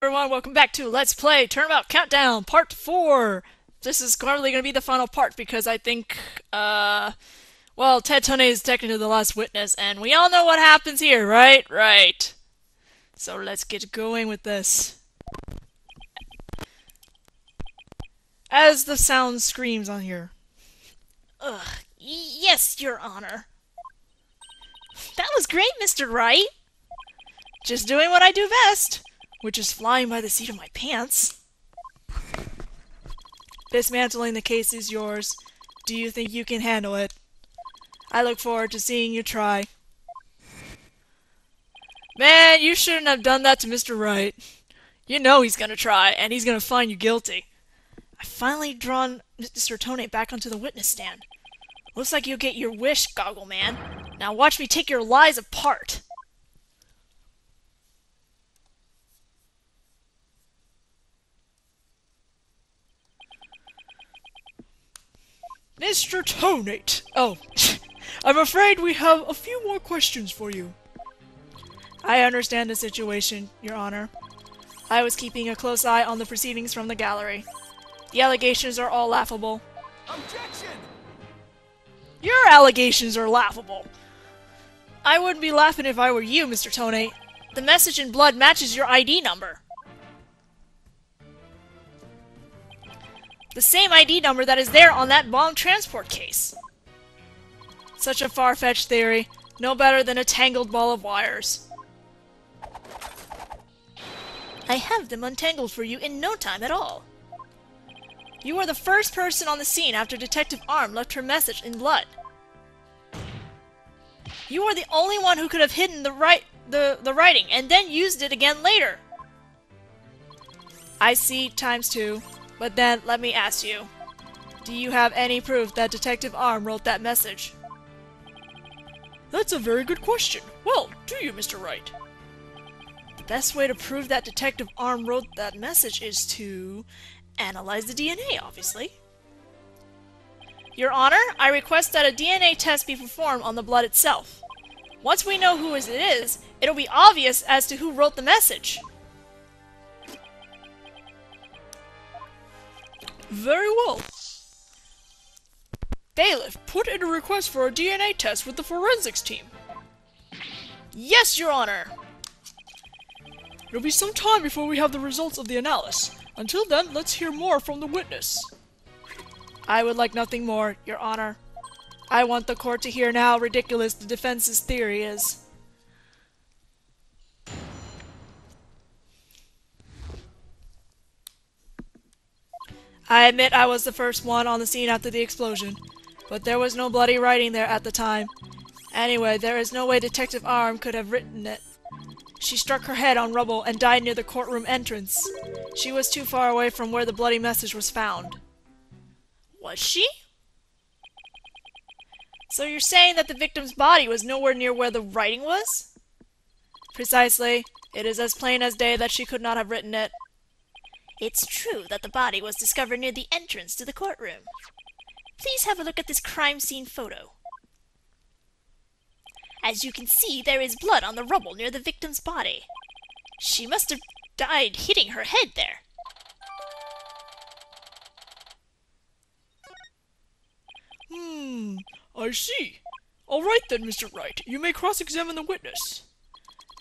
Everyone, welcome back to Let's Play Turnabout Countdown Part 4! This is probably going to be the final part because I think, well, Tonate is technically the last witness, and we all know what happens here, right? Right. So let's get going with this. As the sound screams on here. Ugh, yes, Your Honor. That was great, Mr. Wright! Just doing what I do best, which is flying by the seat of my pants. Dismantling the case is yours. Do you think you can handle it? I look forward to seeing you try. Man, you shouldn't have done that to Mr. Wright. You know he's gonna try, and he's gonna find you guilty. I finally drawn Mr. Tonate back onto the witness stand. Looks like you'll get your wish, Goggle Man. Now watch me take your lies apart. Mr. Tonate! Oh, I'm afraid we have a few more questions for you. I understand the situation, Your Honor. I was keeping a close eye on the proceedings from the gallery. The allegations are all laughable. Objection! Your allegations are laughable. I wouldn't be laughing if I were you, Mr. Tonate. The message in blood matches your ID number. The same ID number that is there on that bomb transport case. Such a far-fetched theory. No better than a tangled ball of wires. I have them untangled for you in no time at all. You are the first person on the scene after Detective Arm left her message in blood. You are the only one who could have hidden the writing and then used it again later. I see ×2. But then, let me ask you, do you have any proof that Detective Arm wrote that message? That's a very good question. Well, do you, Mr. Wright? The best way to prove that Detective Arm wrote that message is to analyze the DNA, obviously. Your Honor, I request that a DNA test be performed on the blood itself. Once we know who it is, it'll be obvious as to who wrote the message. Very well. Bailiff, put in a request for a DNA test with the forensics team. Yes, Your Honor. It'll be some time before we have the results of the analysis. Until then, let's hear more from the witness. I would like nothing more, Your Honor. I want the court to hear now how ridiculous the defense's theory is. I admit I was the first one on the scene after the explosion, but there was no bloody writing there at the time. Anyway, there is no way Detective Arm could have written it. She struck her head on rubble and died near the courtroom entrance. She was too far away from where the bloody message was found. Was she? So you're saying that the victim's body was nowhere near where the writing was? Precisely. It is as plain as day that she could not have written it. It's true that the body was discovered near the entrance to the courtroom. Please have a look at this crime scene photo. As you can see, there is blood on the rubble near the victim's body. She must have died hitting her head there. I see. All right then, Mr. Wright. You may cross-examine the witness.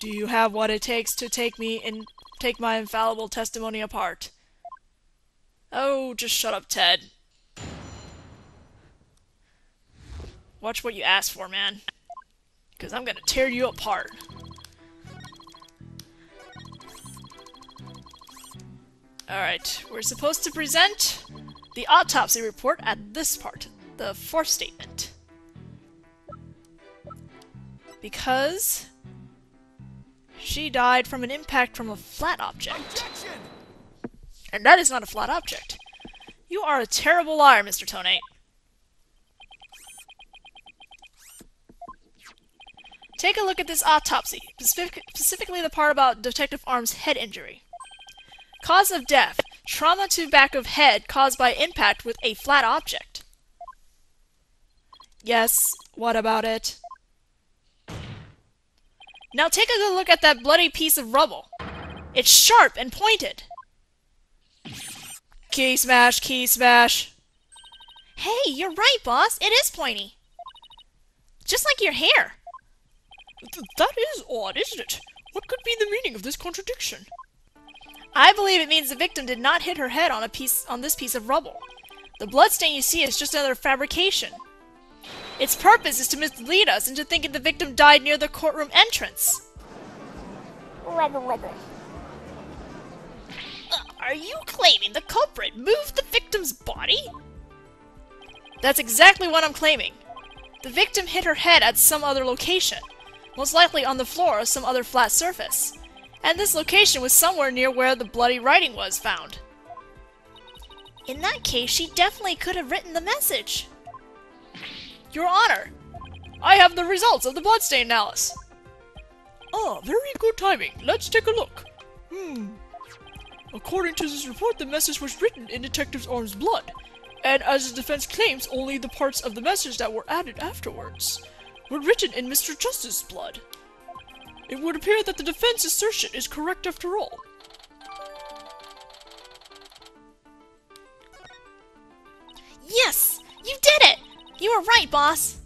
Do you have what it takes to take my infallible testimony apart? Oh, just shut up, Ted. Watch what you ask for, man. Because I'm gonna tear you apart. Alright, we're supposed to present the autopsy report at this part, the fourth statement. Because she died from an impact from a flat object. Objection! And that is not a flat object. You are a terrible liar, Mr. Tonate. Take a look at this autopsy, specifically the part about Detective Arm's head injury. Cause of death, trauma to back of head caused by impact with a flat object. Yes, what about it? Now take a good look at that bloody piece of rubble. It's sharp and pointed. Key smash, key smash. Hey, you're right, boss. It is pointy. Just like your hair. That is odd, isn't it? What could be the meaning of this contradiction? I believe it means the victim did not hit her head on this piece of rubble. The bloodstain you see is just another fabrication. Its purpose is to mislead us into thinking the victim died near the courtroom entrance. Are you claiming the culprit moved the victim's body? That's exactly what I'm claiming. The victim hit her head at some other location, most likely on the floor or some other flat surface. And this location was somewhere near where the bloody writing was found. In that case, she definitely could have written the message. Your Honor, I have the results of the bloodstain analysis. Ah, very good timing. Let's take a look. According to this report, the message was written in Detective Arm's blood. And as the defense claims, only the parts of the message that were added afterwards were written in Mr. Justice's blood. It would appear that the defense assertion is correct after all. Yes! You did it! You were right, boss!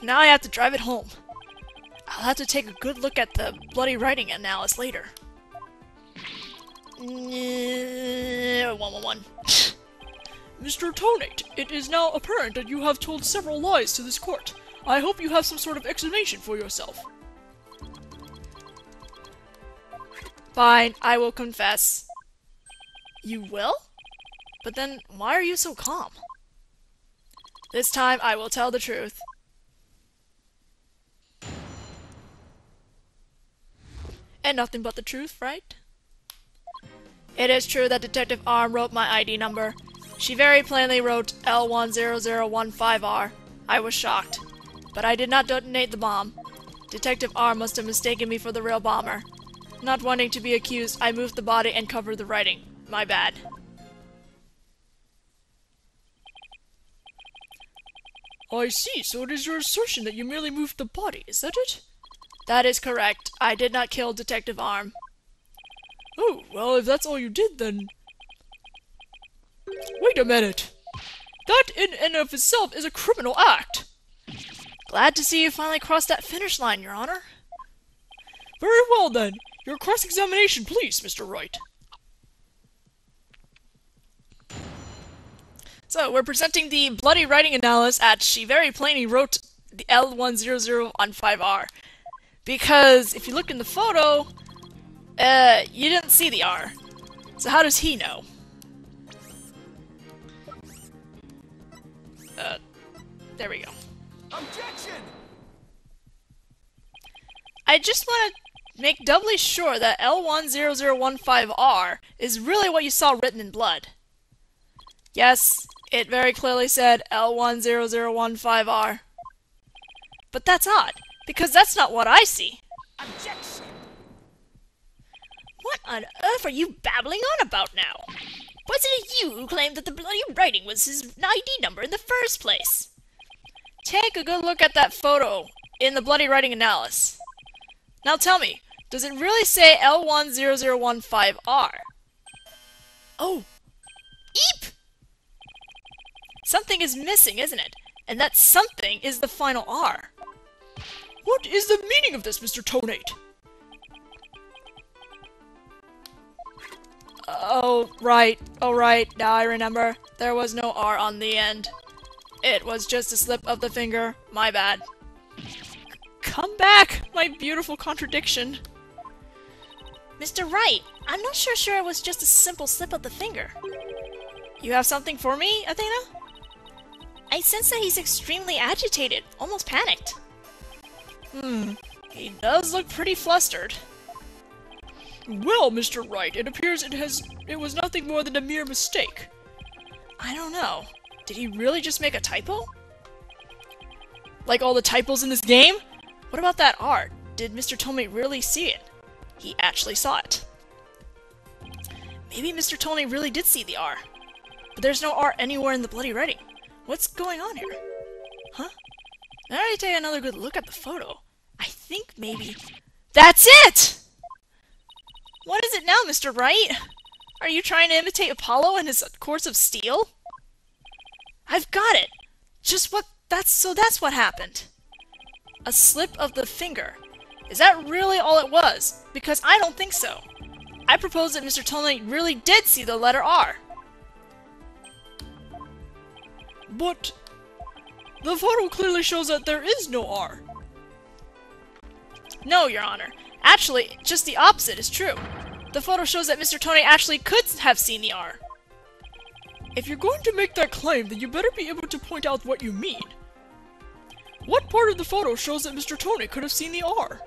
Now I have to drive it home. I'll have to take a good look at the bloody writing analysis later. 111. Mr. Tonate, it is now apparent that you have told several lies to this court. I hope you have some sort of explanation for yourself. Fine, I will confess. You will? But then, why are you so calm? This time, I will tell the truth. And nothing but the truth, right? It is true that Detective Arm wrote my ID number. She very plainly wrote L10015R. I was shocked. But I did not detonate the bomb. Detective Arm must have mistaken me for the real bomber. Not wanting to be accused, I moved the body and covered the writing. My bad. I see, so it is your assertion that you merely moved the body, is that it? That is correct. I did not kill Detective Arm. Oh, well, if that's all you did, then... Wait a minute! That in and of itself is a criminal act! Glad to see you finally crossed that finish line, Your Honor. Very well, then. Your cross-examination, please, Mr. Wright. So, we're presenting the bloody writing analysis at she very plainly wrote the L100 on 5R. Because, if you look in the photo, you didn't see the R. So how does he know? There we go. Objection! I just want to make doubly sure that L10015R is really what you saw written in blood. Yes, it very clearly said L10015R. But that's odd, because that's not what I see. Objection! What on earth are you babbling on about now? Wasn't it you who claimed that the bloody writing was his ID number in the first place? Take a good look at that photo in the bloody writing analysis. Now tell me, does it really say L10015R? Oh! Eep! Something is missing, isn't it? And that something is the final R. What is the meaning of this, Mr. Tonate? Oh, right. Oh, right. Now I remember. There was no R on the end. It was just a slip of the finger. My bad. Come back, my beautiful contradiction. Mr. Wright, I'm not sure it was just a simple slip of the finger. You have something for me, Athena? I sense that he's extremely agitated, almost panicked. He does look pretty flustered. Well, Mr. Wright, it appears it was nothing more than a mere mistake. I don't know. Did he really just make a typo? Like all the typos in this game? What about that R? Did Mr. Tonate really see it? He actually saw it. Maybe Mr. Tonate really did see the R. But there's no R anywhere in the bloody writing. What's going on here? Huh? Now I take another good look at the photo. I think maybe... That's it! What is it now, Mr. Wright? Are you trying to imitate Apollo and his course of steel? I've got it! That's what happened. A slip of the finger. Is that really all it was? Because I don't think so. I propose that Mr. Tonate really did see the letter R. But the photo clearly shows that there is no R. No, Your Honor. Actually, just the opposite is true. The photo shows that Mr. Tonate actually could have seen the R. If you're going to make that claim, then you better be able to point out what you mean. What part of the photo shows that Mr. Tonate could have seen the R?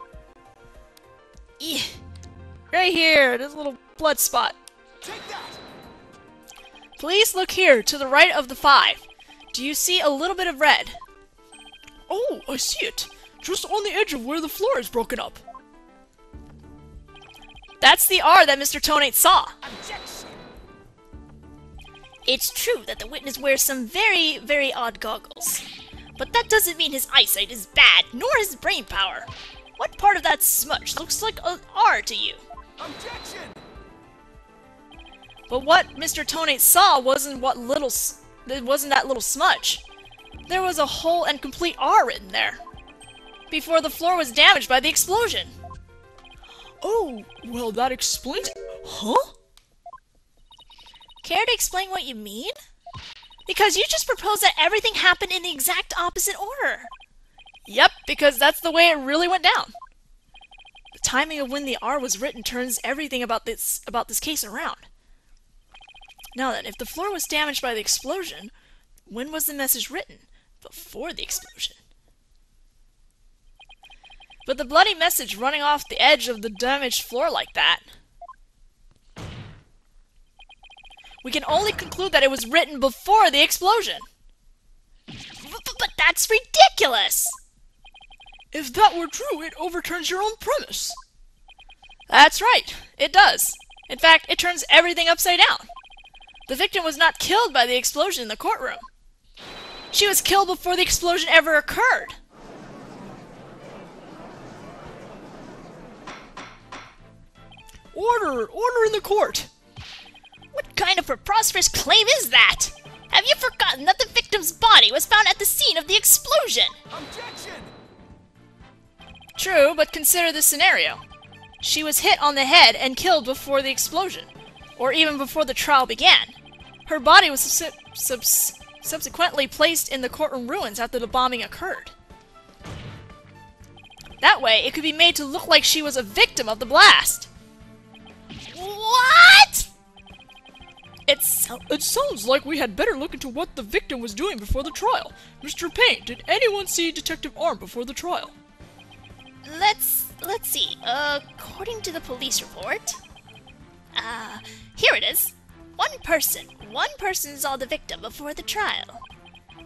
Right here, this little blood spot. Take that! Please look here, to the right of the 5. Do you see a little bit of red? Oh, I see it. Just on the edge of where the floor is broken up. That's the R that Mr. Tonate saw. Objection! It's true that the witness wears some very, very odd goggles. But that doesn't mean his eyesight is bad, nor his brain power. What part of that smudge looks like an R to you? Objection! But what Mr. Tonate saw wasn't that little smudge. There was a whole and complete R written there. Before the floor was damaged by the explosion. Oh, well that explains it. Huh? Care to explain what you mean? Because you just proposed that everything happened in the exact opposite order. Yep, because that's the way it really went down. The timing of when the R was written turns everything about this case around. Now then, if the floor was damaged by the explosion, when was the message written? Before the explosion. But the bloody message running off the edge of the damaged floor like that, we can only conclude that it was written before the explosion. But that's ridiculous! If that were true, it overturns your own premise. That's right, it does. In fact, it turns everything upside down. The victim was not killed by the explosion in the courtroom. She was killed before the explosion ever occurred. Order! Order in the court! What kind of preposterous claim is that? Have you forgotten that the victim's body was found at the scene of the explosion? Objection! True, but consider this scenario. She was hit on the head and killed before the explosion, or even before the trial began. Her body was subsequently placed in the courtroom ruins after the bombing occurred. That way, it could be made to look like she was a victim of the blast. What? It sounds like we had better look into what the victim was doing before the trial. Mr. Payne, did anyone see Detective Arm before the trial? Let's see. According to the police report, here it is. One person saw the victim before the trial,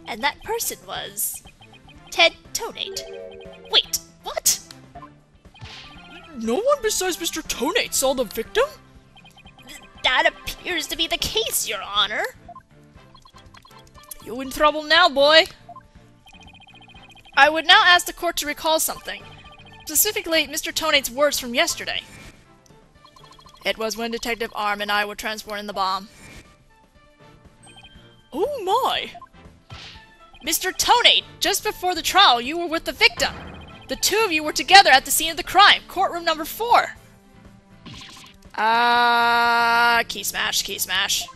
and that person was Ted Tonate. Wait, what? No one besides Mr. Tonate saw the victim? That appears to be the case, Your Honor. You in trouble now, boy. I would now ask the court to recall something. Specifically, Mr. Tonate's words from yesterday. It was when Detective Arm and I were transporting the bomb. Oh my! Mr. Tonate, just before the trial, you were with the victim. The two of you were together at the scene of the crime, courtroom number 4. Key smash, key smash.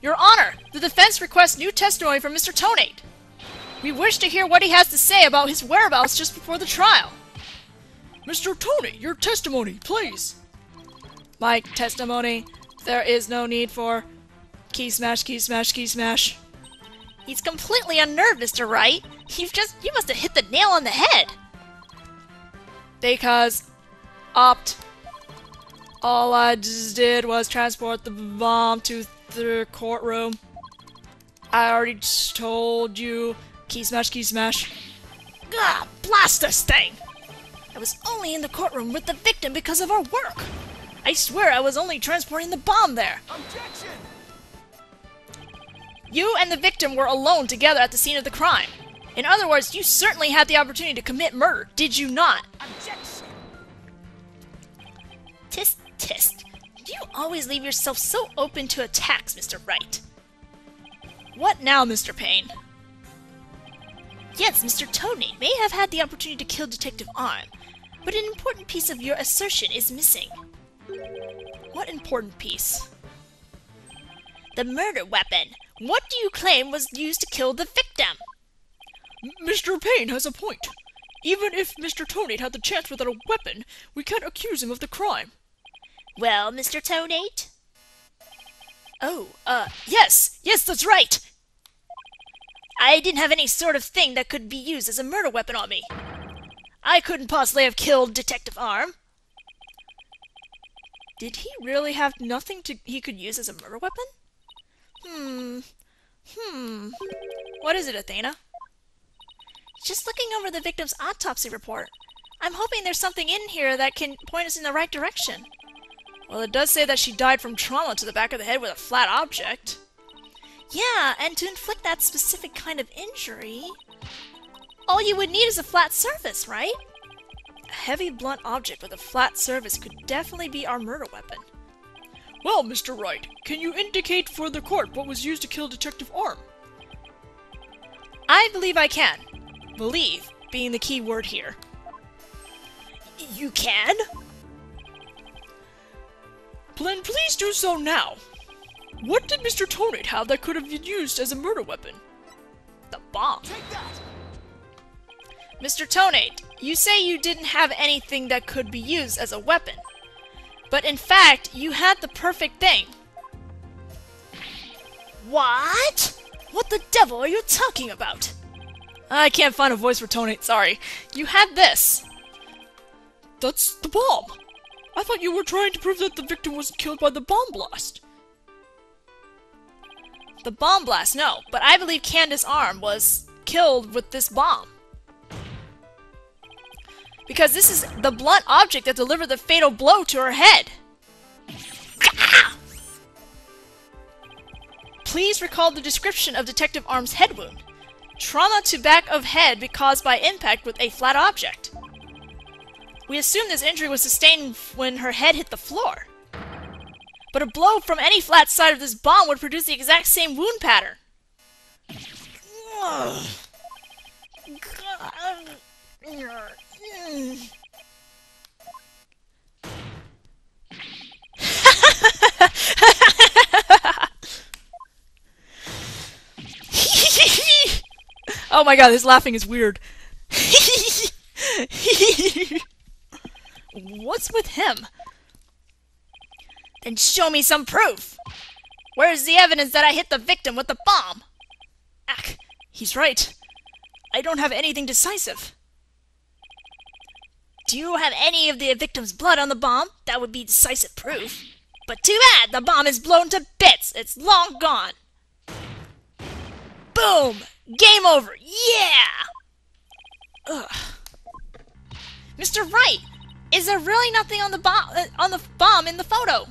Your Honor, the defense requests new testimony from Mr. Tonate. We wish to hear what he has to say about his whereabouts just before the trial. Mr. Tonate, your testimony, please. My testimony, there is no need for key smash, key smash, key smash. He's completely unnerved, Mr. Wright. You must have hit the nail on the head. Because all I just did was transport the bomb to the courtroom. I already told you. Key smash, key smash. Ah, blast this thing! I was only in the courtroom with the victim because of our work. I swear I was only transporting the bomb there. Objection! You and the victim were alone together at the scene of the crime. In other words, you certainly had the opportunity to commit murder, did you not? Objection! always leave yourself so open to attacks, Mr. Wright. What now, Mr. Payne? Yes, Mr. Tonate may have had the opportunity to kill Detective Arm, but an important piece of your assertion is missing. What important piece? The murder weapon. What do you claim was used to kill the victim? Mr. Payne has a point. Even if Mr. Tonate had the chance without a weapon, we can't accuse him of the crime. Well, Mr. Tonate? Oh, yes, that's right! I didn't have any sort of thing that could be used as a murder weapon on me. I couldn't possibly have killed Detective Arm. Did he really have nothing he could use as a murder weapon? What is it, Athena? Just looking over the victim's autopsy report. I'm hoping there's something in here that can point us in the right direction. Well, it does say that she died from trauma to the back of the head with a flat object. Yeah, and to inflict that specific kind of injury, all you would need is a flat surface, right? A heavy, blunt object with a flat surface could definitely be our murder weapon. Well, Mr. Wright, can you indicate for the court what was used to kill Detective Arm? I believe I can. Believe being the key word here. You can? Then please do so now. What did Mr. Tonate have that could have been used as a murder weapon? The bomb. Take that! Mr. Tonate, you say you didn't have anything that could be used as a weapon. But in fact, you had the perfect thing. What? What the devil are you talking about? I can't find a voice for Tonate, sorry. You had this. That's the bomb. I thought you were trying to prove that the victim was killed by the bomb blast. The bomb blast, no, but I believe Candace Arm was killed with this bomb. Because this is the blunt object that delivered the fatal blow to her head. Please recall the description of Detective Arm's head wound. Trauma to back of head caused by impact with a flat object. We assume this injury was sustained when her head hit the floor. But a blow from any flat side of this bomb would produce the exact same wound pattern. Oh my god, his laughing is weird. What's with him? Then show me some proof! Where's the evidence that I hit the victim with the bomb? Ack, he's right. I don't have anything decisive. Do you have any of the victim's blood on the bomb? That would be decisive proof. But too bad, the bomb is blown to bits. It's long gone. Boom! Game over! Yeah! Ugh. Mr. Wright, is there really nothing on the bomb in the photo?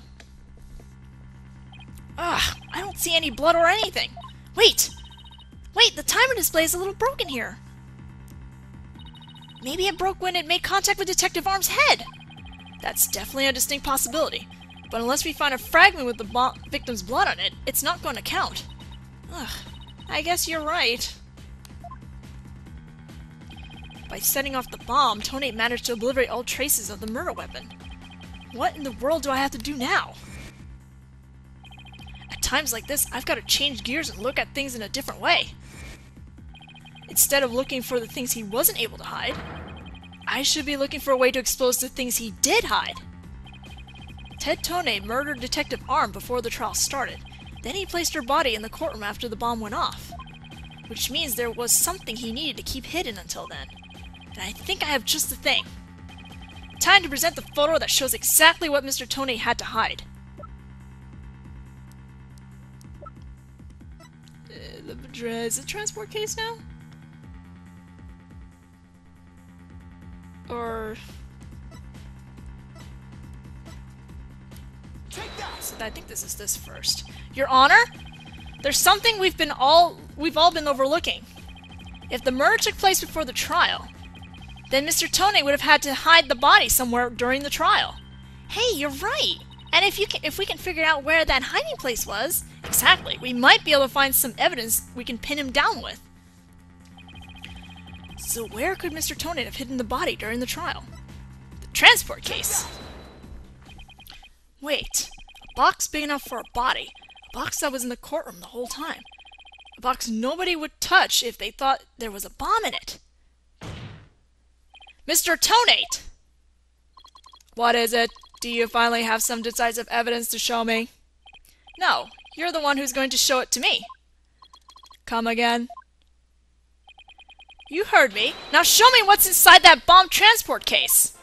Ugh, I don't see any blood or anything. Wait, the timer display is a little broken here. Maybe it broke when it made contact with Detective Arm's head. That's definitely a distinct possibility. But unless we find a fragment with the victim's blood on it, it's not going to count. Ugh, I guess you're right. By setting off the bomb, Tonate managed to obliterate all traces of the murder weapon. What in the world do I have to do now? At times like this, I've got to change gears and look at things in a different way. Instead of looking for the things he wasn't able to hide, I should be looking for a way to expose the things he did hide. Ted Tonate murdered Detective Arm before the trial started. Then he placed her body in the courtroom after the bomb went off. Which means there was something he needed to keep hidden until then. And I think I have just the thing. Time to present the photo that shows exactly what Mr. Tonate had to hide. Is it transport case now? Or... Take that! So I think this is this first. Your Honor? There's something we've all been overlooking. If the murder took place before the trial, then Mr. Tonate would have had to hide the body somewhere during the trial. Hey, you're right. And if we can figure out where that hiding place was, exactly, we might be able to find some evidence we can pin him down with. So where could Mr. Tonate have hidden the body during the trial? The transport case. Wait, a box big enough for a body. A box that was in the courtroom the whole time. A box nobody would touch if they thought there was a bomb in it. Mr. Tonate! What is it? Do you finally have some decisive evidence to show me? No, you're the one who's going to show it to me. Come again? You heard me. Now show me what's inside that bomb transport case.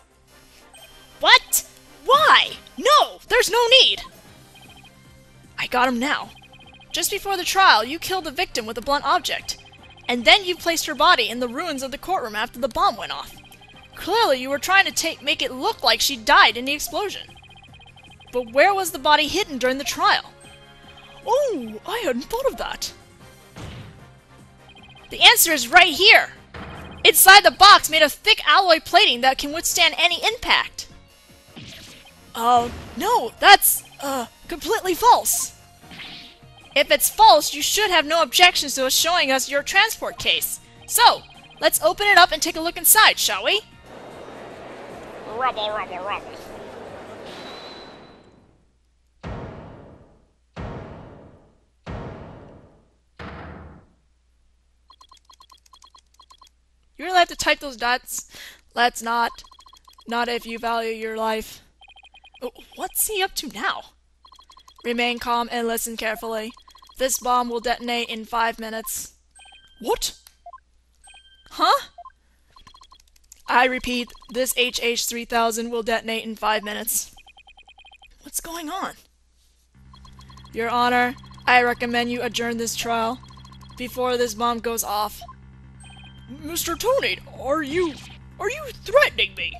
What? Why? No, there's no need. I got him now. Just before the trial, you killed the victim with a blunt object. And then you placed her body in the ruins of the courtroom after the bomb went off. Clearly, you were trying to make it look like she died in the explosion. But where was the body hidden during the trial? Oh, I hadn't thought of that. The answer is right here! Inside the box made of thick alloy plating that can withstand any impact. Oh, no, that's, completely false. If it's false, you should have no objections to us showing us your transport case. So, let's open it up and take a look inside, shall we? Rubble, rubble, rubble. You really have to type those dots? Let's not. Not if you value your life. Oh, what's he up to now? Remain calm and listen carefully. This bomb will detonate in 5 minutes. What? Huh? I repeat, this HH-3000 will detonate in 5 minutes. What's going on? Your Honor, I recommend you adjourn this trial before this bomb goes off. Mr. Tonate, are you threatening me?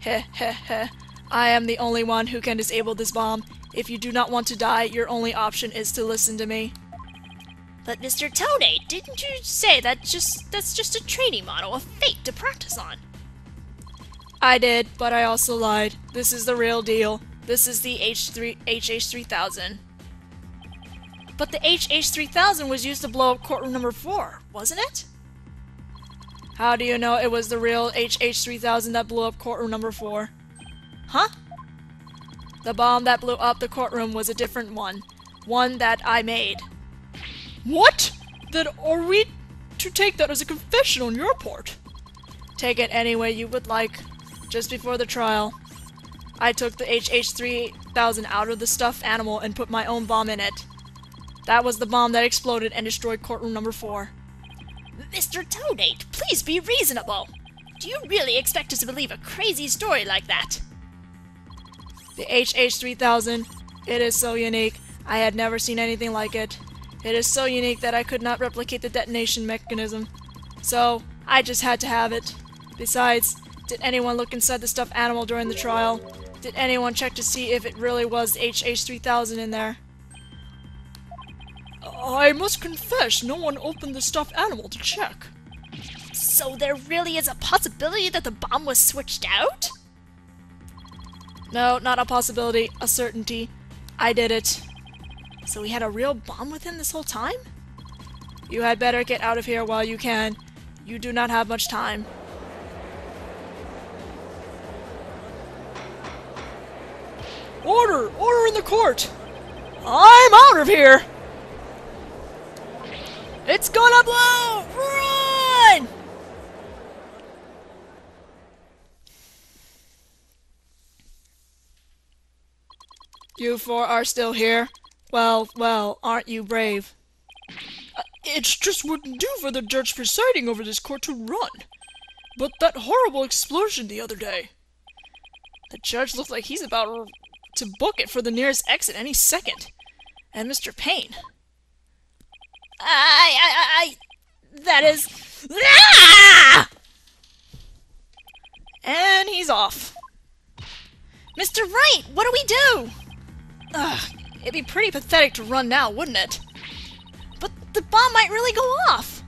Heh heh heh. I am the only one who can disable this bomb. If you do not want to die, your only option is to listen to me. But Mr. Tonate, didn't you say that's just a training model, a fake to practice on? I did, but I also lied. This is the real deal. This is the HH-3000. But the HH-3000 was used to blow up courtroom number 4, wasn't it? How do you know it was the real HH-3000 that blew up courtroom number 4? Huh? The bomb that blew up the courtroom was a different one. One that I made. What? Then are we to take that as a confession on your part? Take it any way you would like. Just before the trial, I took the HH-3000 out of the stuffed animal and put my own bomb in it. That was the bomb that exploded and destroyed courtroom number 4. Mr. Tonate, please be reasonable. Do you really expect us to believe a crazy story like that? The HH-3000, it is so unique. I had never seen anything like it. It is so unique that I could not replicate the detonation mechanism. So, I just had to have it. Besides, did anyone look inside the stuffed animal during the trial? Did anyone check to see if it really was the HH-3000 in there? I must confess, no one opened the stuffed animal to check. So there really is a possibility that the bomb was switched out? No, not a possibility, a certainty. I did it. So he had a real bomb with him this whole time? You had better get out of here while you can. You do not have much time. Order! Order in the court! I'm out of here! It's gonna blow! Run! You 4 are still here? Well, well, aren't you brave? It just wouldn't do for the judge presiding over this court to run. But that horrible explosion the other day. The judge looked like he's about to book it for the nearest exit any second. And Mr. Payne. That is... Ah! And he's off. Mr. Wright, what do we do? Ugh, it'd be pretty pathetic to run now, wouldn't it? But the bomb might really go off.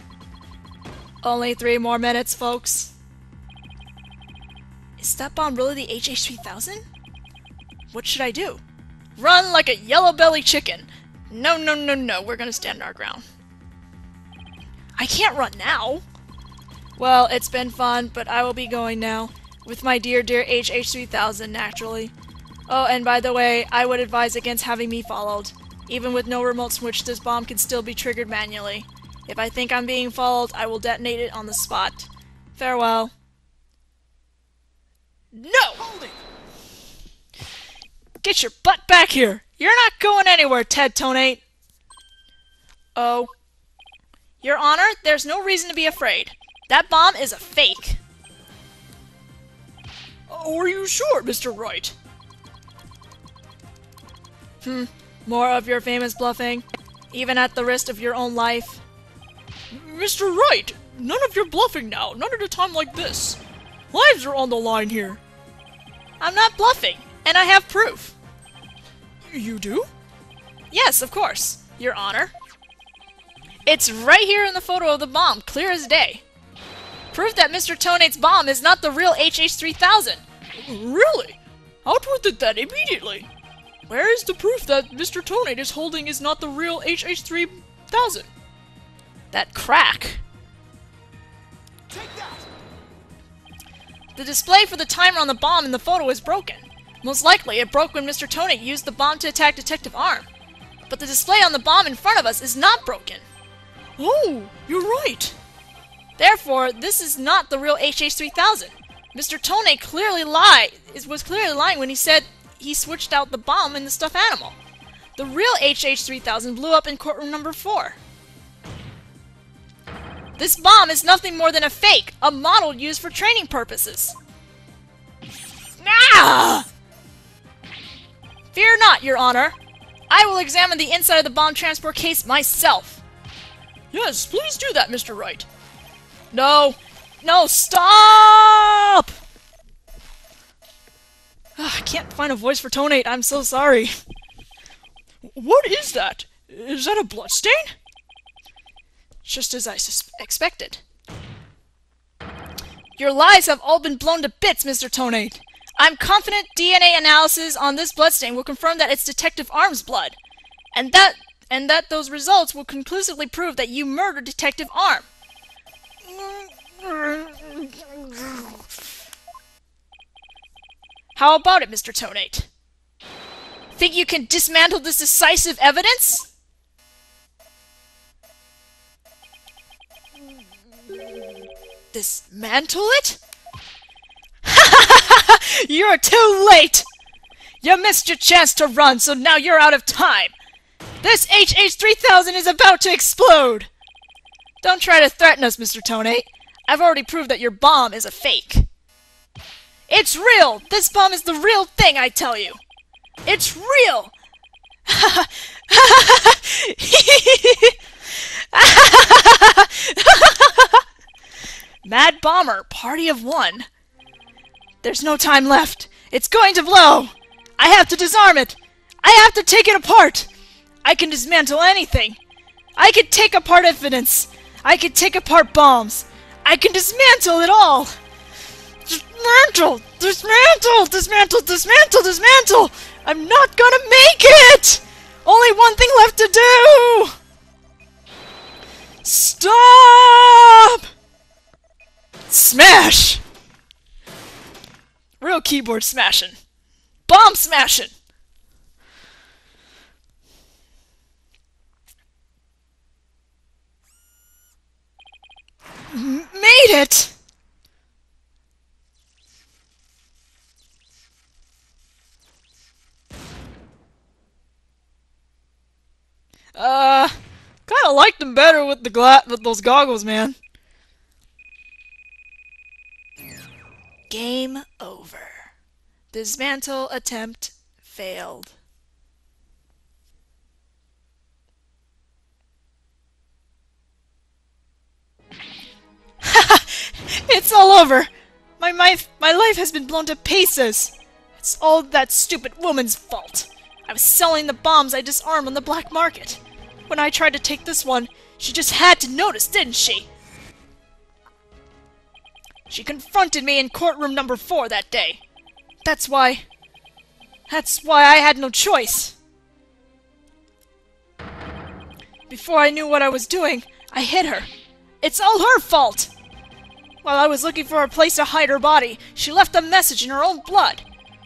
Only 3 more minutes, folks. Is that bomb really the HH-3000? What should I do? Run like a yellow-bellied chicken. No, no, no, no. We're gonna stand our ground. I can't run now. Well, it's been fun, but I will be going now. With my dear, dear HH3000, naturally. Oh, and by the way, I would advise against having me followed. Even with no remote switch, this bomb can still be triggered manually. If I think I'm being followed, I will detonate it on the spot. Farewell. No! Hold it! Get your butt back here! You're not going anywhere, Ted Tonate! Oh. Your Honor, there's no reason to be afraid. That bomb is a fake. Oh, are you sure, Mr. Wright? More of your famous bluffing? Even at the risk of your own life? Mr. Wright, none of your bluffing now, not at a time like this. Lives are on the line here. I'm not bluffing, and I have proof. You do? Yes, of course, Your Honor. It's right here in the photo of the bomb, clear as day. Proof that Mr. Tonate's bomb is not the real HH3000. Really? Outward did that immediately. Where is the proof that Mr. Tonate is holding is not the real HH3000? That crack. Take that! The display for the timer on the bomb in the photo is broken. Most likely, it broke when Mr. Tonate used the bomb to attack Detective Arm. But the display on the bomb in front of us is not broken. Oh, you're right. Therefore, this is not the real HH3000. Mr. Tonate was clearly lying when he said he switched out the bomb in the stuffed animal. The real HH3000 blew up in courtroom number 4. This bomb is nothing more than a fake, a model used for training purposes. Ah! Fear not, Your Honor. I will examine the inside of the bomb transport case myself. Yes, please do that, Mr. Wright. No! No, stop! I can't find a voice for Tonate, I'm so sorry. What is that? Is that a bloodstain? Just as I expected. Your lies have all been blown to bits, Mr. Tonate. I'm confident DNA analysis on this bloodstain will confirm that it's Detective Arm's blood. And that those results will conclusively prove that you murdered Detective Arm. How about it, Mr. Tonate? Think you can dismantle this decisive evidence? Dismantle it? You're too late! You missed your chance to run, so now you're out of time! This HH3000 is about to explode! Don't try to threaten us, Mr. Tonate. I've already proved that your bomb is a fake. It's real! This bomb is the real thing, I tell you! It's real! Mad Bomber, party of one. There's no time left. It's going to blow! I have to disarm it! I have to take it apart! I can dismantle anything! I can take apart evidence! I can take apart bombs! I can dismantle it all! Dismantle! Dismantle! Dismantle! Dismantle! Dismantle! I'm not gonna make it! Only one thing left to do! Stop! Smash! Real keyboard smashing. Bomb smashing! Made it! Kinda liked them better with with those goggles, man. Game over. Dismantle attempt failed. It's all over! My life has been blown to pieces! It's all that stupid woman's fault! I was selling the bombs I disarmed on the black market. When I tried to take this one, she just had to notice, didn't she? She confronted me in courtroom number 4 that day. That's why That's why I had no choice. Before I knew what I was doing, I hit her. It's all her fault! While I was looking for a place to hide her body, she left a message in her own blood.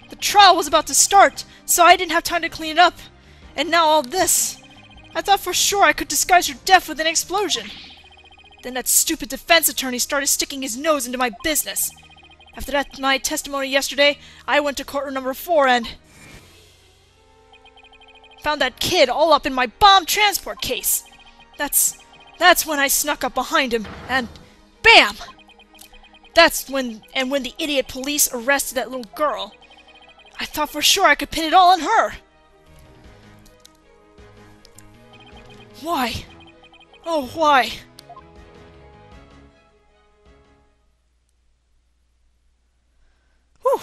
The trial was about to start, so I didn't have time to clean it up. And now all this. I thought for sure I could disguise her death with an explosion. Then that stupid defense attorney started sticking his nose into my business. After my testimony yesterday, I went to courtroom number 4 and found that kid all up in my bomb transport case. That's when I snuck up behind him and BAM! When the idiot police arrested that little girl. I thought for sure I could pin it all on her. Why? Oh, why? Whew.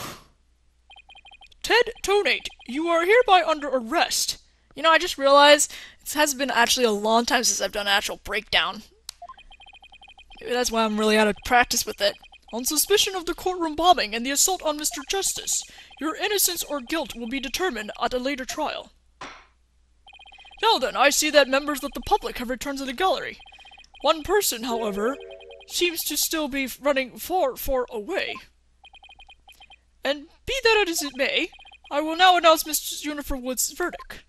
Ted Tonate, you are hereby under arrest. You know, I just realized it has been actually a long time since I've done an actual breakdown. Maybe that's why I'm really out of practice with it. On suspicion of the courtroom bombing and the assault on Mr. Justice, your innocence or guilt will be determined at a later trial. Now then, I see that members of the public have returned to the gallery. One person, however, seems to still be running far, far away. And be that as it may, I will now announce Mrs. Jennifer Wood's verdict.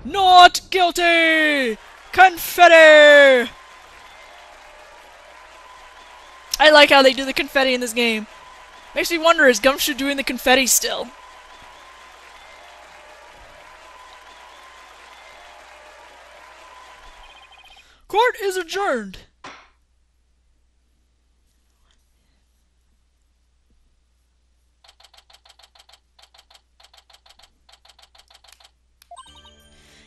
Not guilty! Confetti! I like how they do the confetti in this game. Makes me wonder, is Gumshoe doing the confetti still? Court is adjourned.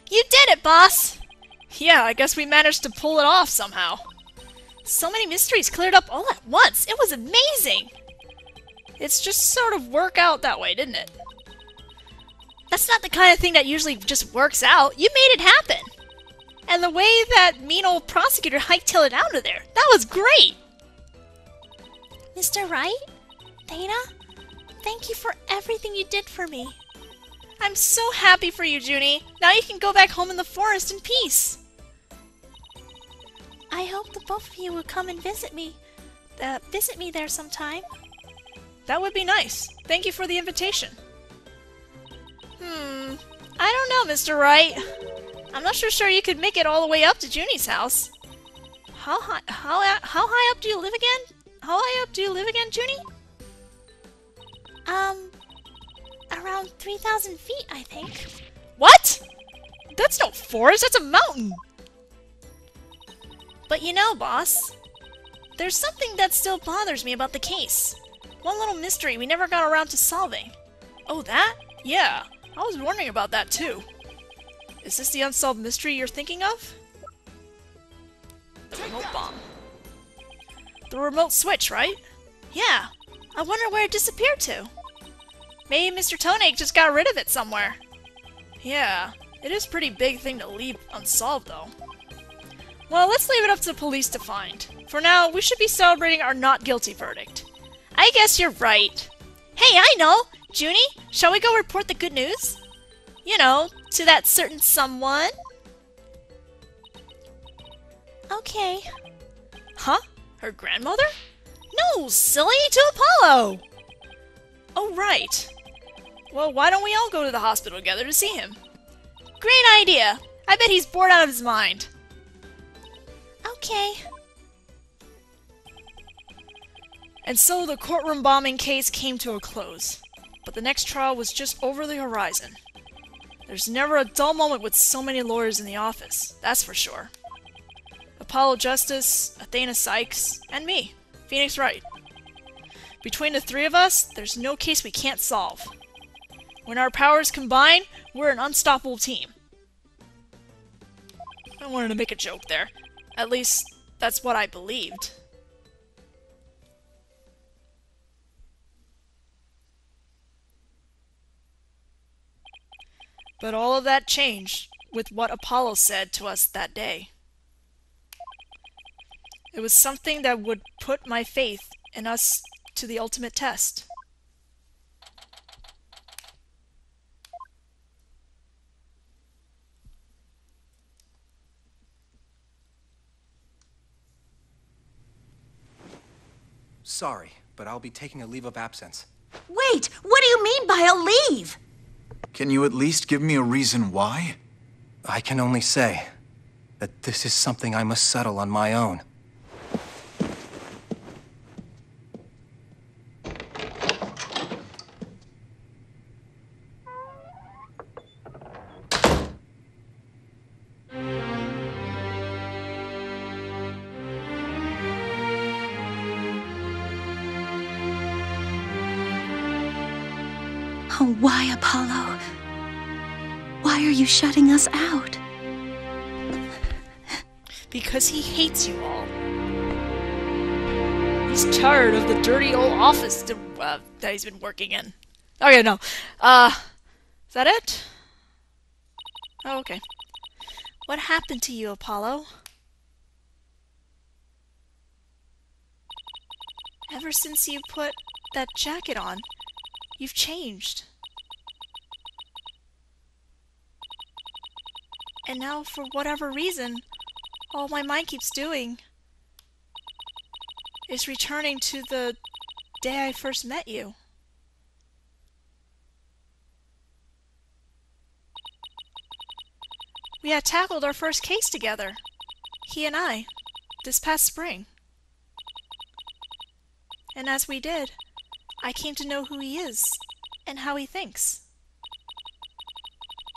You did it, boss! Yeah, I guess we managed to pull it off somehow. So many mysteries cleared up all at once. It was amazing! It's just sort of work out that way, didn't it? That's not the kind of thing that usually just works out. You made it happen! And the way that mean old prosecutor hightailed it out of there, that was great! Mr. Wright? Dana? Thank you for everything you did for me. I'm so happy for you, Junie. Now you can go back home in the forest in peace. I hope the both of you will come and visit me there sometime. That would be nice. Thank you for the invitation. I don't know, Mr. Wright. I'm not sure you could make it all the way up to Junie's house. How high up do you live again? How high up do you live again, Junie? Around 3,000 feet, I think. What? That's no forest, that's a mountain! But you know, boss, there's something that still bothers me about the case. One little mystery we never got around to solving. Oh, that? Yeah, I was wondering about that too. Is this the unsolved mystery you're thinking of? The remote bomb. The remote switch, right? Yeah. I wonder where it disappeared to. Maybe Mr. Tonate just got rid of it somewhere. Yeah, it is a pretty big thing to leave unsolved though. Well, let's leave it up to the police to find. For now, we should be celebrating our not guilty verdict. I guess you're right. Hey, I know! Junie, shall we go report the good news? You know, to that certain someone. Okay. Huh? Her grandmother? No, silly, to Apollo! Oh, right. Well, why don't we all go to the hospital together to see him? Great idea! I bet he's bored out of his mind. Okay. And so the courtroom bombing case came to a close. But the next trial was just over the horizon. There's never a dull moment with so many lawyers in the office, that's for sure. Apollo Justice, Athena Sykes, and me, Phoenix Wright. Between the three of us, there's no case we can't solve. When our powers combine, we're an unstoppable team. I wanted to make a joke there. At least, that's what I believed. But all of that changed with what Apollo said to us that day. It was something that would put my faith in us to the ultimate test. Sorry, but I'll be taking a leave of absence. Wait, what do you mean by a leave? Can you at least give me a reason why? I can only say that this is something I must settle on my own. Oh, why, Apollo? Why are you shutting us out? Because he hates you all. He's tired of the dirty old office that he's been working in. Okay, no. Is that it? Oh, okay. What happened to you, Apollo? Ever since you put that jacket on, you've changed. And now, for whatever reason, all my mind keeps doing is returning to the day I first met you. We had tackled our first case together, he and I, this past spring. And as we did, I came to know who he is and how he thinks.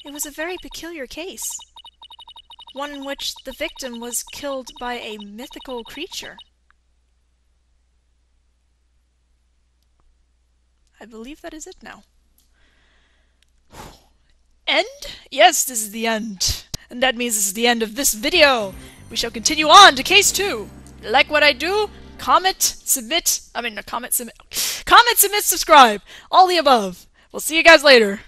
It was a very peculiar case, one in which the victim was killed by a mythical creature. I believe that is it now. End? Yes, this is the end. And that means this is the end of this video. We shall continue on to case 2. Like what I do? Comment, submit, subscribe. All the above. We'll see you guys later.